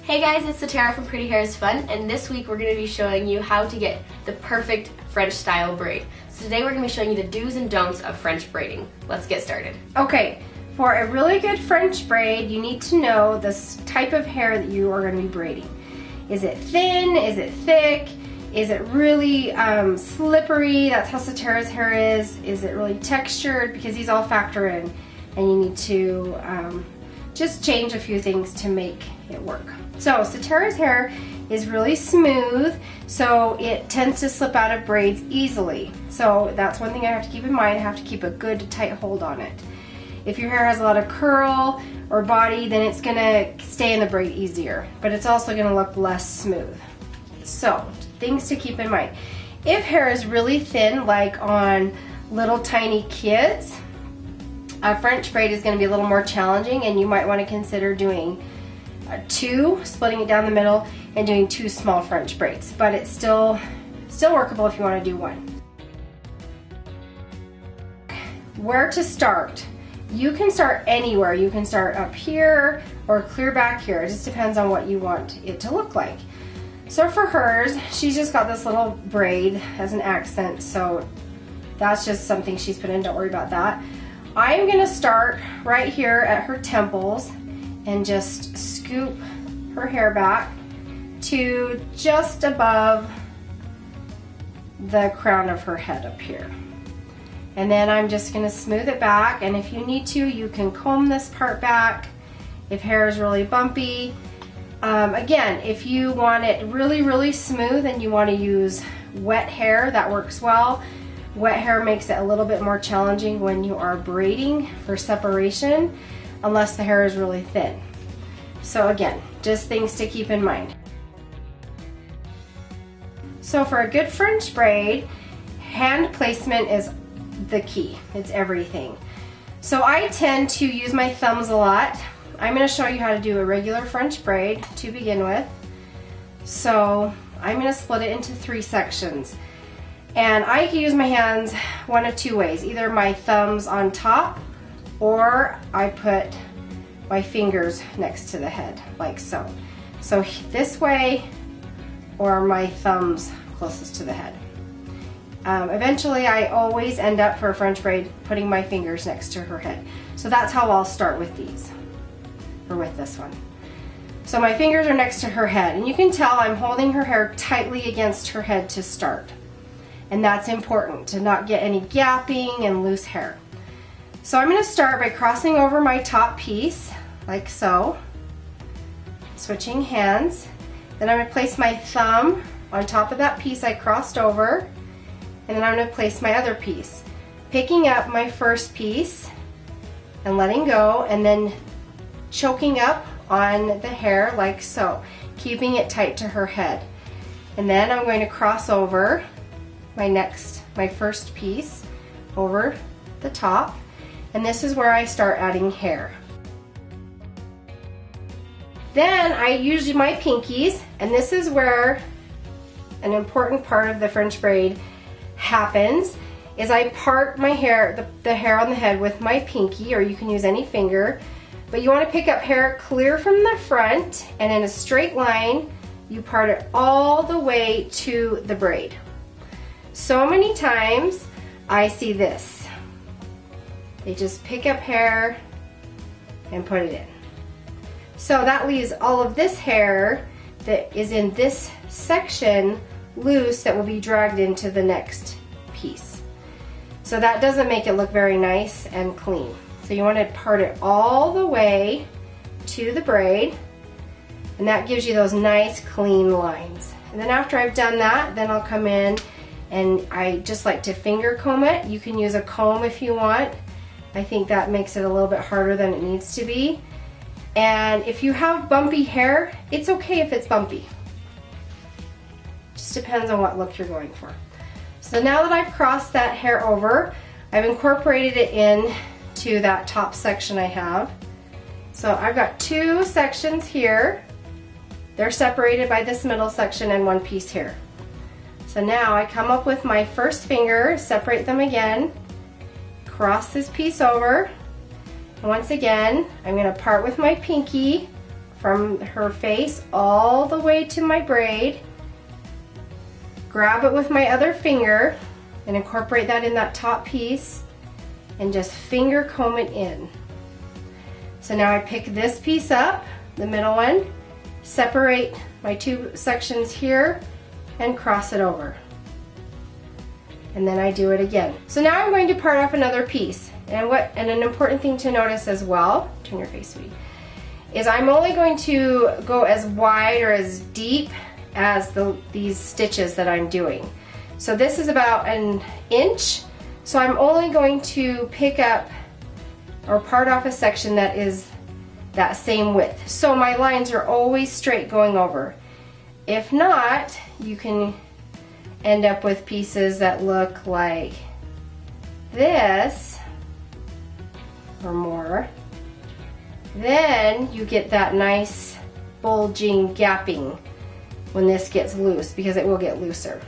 Hey guys, it's Tara from Pretty Hair is Fun, and this week we're going to be showing you how to get the perfect French style braid. So today we're going to be showing you the do's and don'ts of French braiding. Let's get started. Okay, for a really good French braid, you need to know this type of hair that you are going to be braiding. Is it thin? Is it thick? Is it really slippery? That's how Tara's hair is. Is it really textured? Because these all factor in, and you need to just change a few things to make it work. So Tara's hair is really smooth, so it tends to slip out of braids easily. So that's one thing I have to keep in mind. I have to keep a good tight hold on it. If your hair has a lot of curl or body, then it's gonna stay in the braid easier, but it's also gonna look less smooth. So things to keep in mind. If hair is really thin, like on little tiny kids, a French braid is going to be a little more challenging, and you might want to consider doing two, splitting it down the middle, and doing two small French braids. But it's still workable if you want to do one. Where to start? You can start anywhere. You can start up here or clear back here. It just depends on what you want it to look like. So for hers, she's just got this little braid as an accent, so that's just something she's put in. Don't worry about that. I'm going to start right here at her temples and just scoop her hair back to just above the crown of her head up here. And then I'm just going to smooth it back, and if you need to, you can comb this part back if hair is really bumpy. Again, if you want it really smooth and you want to use wet hair, that works well. Wet hair makes it a little bit more challenging when you are braiding for separation, unless the hair is really thin. So again, just things to keep in mind. So for a good French braid, hand placement is the key. It's everything. So I tend to use my thumbs a lot. I'm going to show you how to do a regular French braid to begin with. So I'm going to split it into 3 sections. And I can use my hands one of 2 ways. Either my thumbs on top, or I put my fingers next to the head, like so. So this way, or my thumbs closest to the head. Eventually, I always end up for a French braid putting my fingers next to her head. So that's how I'll start with these, or with this one. So my fingers are next to her head, and you can tell I'm holding her hair tightly against her head to start. And that's important, to not get any gapping and loose hair. So I'm going to start by crossing over my top piece, like so, switching hands. Then I'm going to place my thumb on top of that piece I crossed over, and then I'm going to place my other piece, picking up my first piece and letting go, and then choking up on the hair like so, keeping it tight to her head. And then I'm going to cross over my first piece over the top, and this is where I start adding hair. Then I use my pinkies, and this is where an important part of the French braid happens, is I part my hair, the hair on the head with my pinky, or you can use any finger, but you want to pick up hair clear from the front, and in a straight line you part it all the way to the braid. So many times I see this. They just pick up hair and put it in. So that leaves all of this hair that is in this section loose, that will be dragged into the next piece. So that doesn't make it look very nice and clean. So you want to part it all the way to the braid, and that gives you those nice clean lines. And then after I've done that, then I'll come in, and I just like to finger comb it. You can use a comb if you want. I think that makes it a little bit harder than it needs to be. And if you have bumpy hair, it's okay if it's bumpy. Just depends on what look you're going for. So now that I've crossed that hair over, I've incorporated it in to that top section I have. So I've got 2 sections here. They're separated by this middle section and 1 piece here. So now I come up with my first finger, separate them again, cross this piece over, and once again I'm going to part with my pinky from her face all the way to my braid. Grab it with my other finger and incorporate that in that top piece and just finger comb it in. So now I pick this piece up, the middle one, separate my two sections here and cross it over. And then I do it again. So now I'm going to part off another piece. And an important thing to notice as well, turn your face, sweetie, is I'm only going to go as wide or as deep as these stitches that I'm doing. So this is about an inch, so I'm only going to pick up or part off a section that is that same width. So my lines are always straight going over. If not, you can end up with pieces that look like this or more. Then you get that nice bulging gapping when this gets loose, because it will get looser.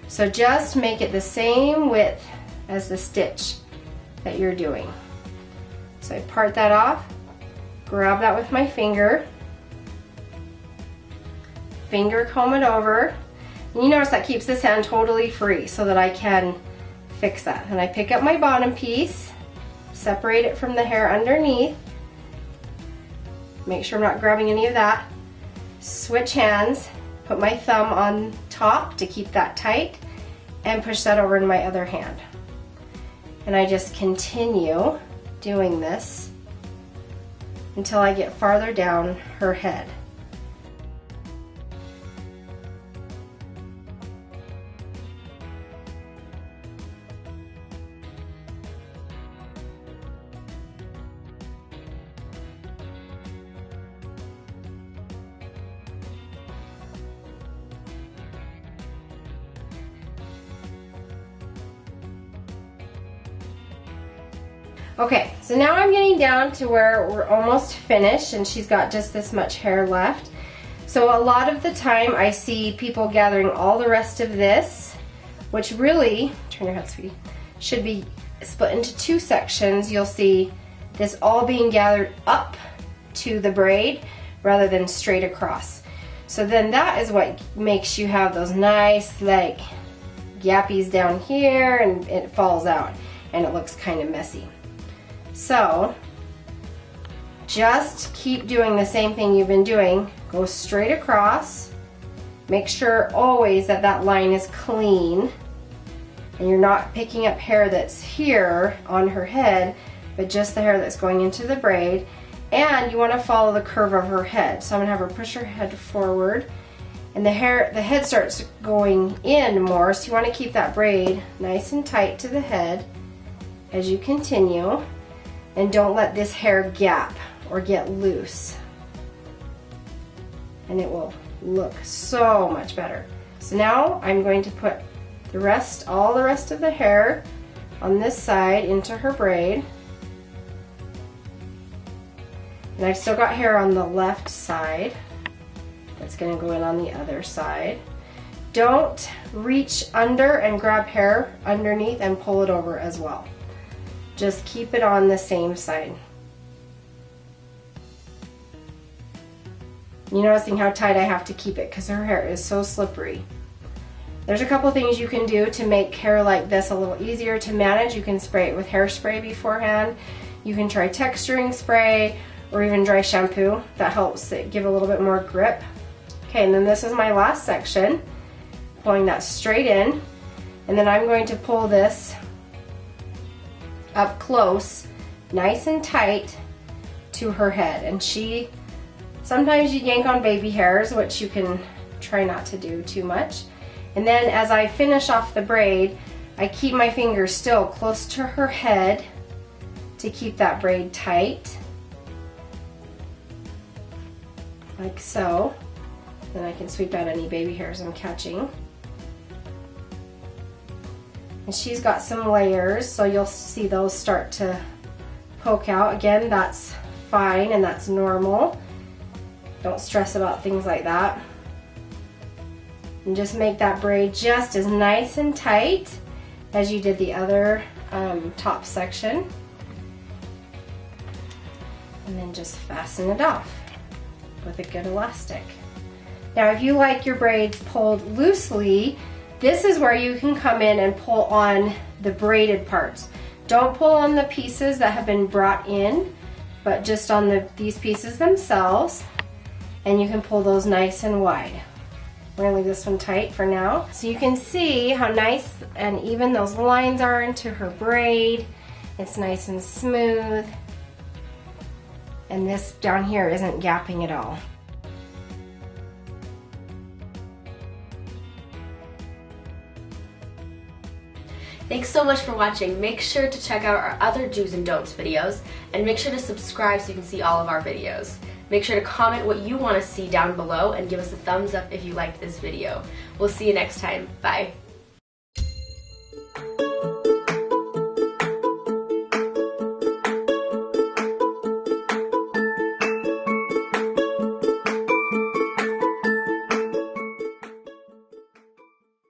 So just make it the same width as the stitch that you're doing. So I part that off, grab that with my finger, finger comb it over. And you notice that keeps this hand totally free so that I can fix that. And I pick up my bottom piece, separate it from the hair underneath, make sure I'm not grabbing any of that, switch hands, put my thumb on top to keep that tight, and push that over in my other hand. And I just continue doing this until I get farther down her head. Okay, so now I'm getting down to where we're almost finished and she's got just this much hair left. So a lot of the time I see people gathering all the rest of this, which really, turn your head, sweetie, should be split into two sections. You'll see this all being gathered up to the braid rather than straight across. So then that is what makes you have those nice like gappies down here, and it falls out and it looks kind of messy. So just keep doing the same thing you've been doing. Go straight across. Make sure always that that line is clean and you're not picking up hair that's here on her head, but just the hair that's going into the braid. And you want to follow the curve of her head. So I'm gonna have her push her head forward, and the head starts going in more, so you want to keep that braid nice and tight to the head as you continue. And don't let this hair gap or get loose. And it will look so much better. So now I'm going to put all the rest of the hair on this side into her braid. And I've still got hair on the left side that's going to go in on the other side. Don't reach under and grab hair underneath and pull it over as well. Just keep it on the same side. You're noticing how tight I have to keep it because her hair is so slippery. There's a couple things you can do to make hair like this a little easier to manage. You can spray it with hairspray beforehand. You can try texturing spray or even dry shampoo. That helps it give a little bit more grip. Okay, and then this is my last section. Pulling that straight in. And then I'm going to pull this up close, nice and tight to her head. And sometimes you yank on baby hairs, which you can try not to do too much. And then as I finish off the braid, I keep my fingers still close to her head to keep that braid tight, like so. Then I can sweep out any baby hairs I'm catching. And she's got some layers, so you'll see those start to poke out. Again, that's fine and that's normal. Don't stress about things like that. And just make that braid just as nice and tight as you did the other top section. And then just fasten it off. with a good elastic. Now if you like your braids pulled loosely, this is where you can come in and pull on the braided parts. Don't pull on the pieces that have been brought in, but just on these pieces themselves, and you can pull those nice and wide. We're gonna leave this one tight for now. So you can see how nice and even those lines are into her braid. It's nice and smooth. And this down here isn't gapping at all. Thanks so much for watching. Make sure to check out our other do's and don'ts videos, and make sure to subscribe so you can see all of our videos. Make sure to comment what you want to see down below and give us a thumbs up if you liked this video. We'll see you next time. Bye.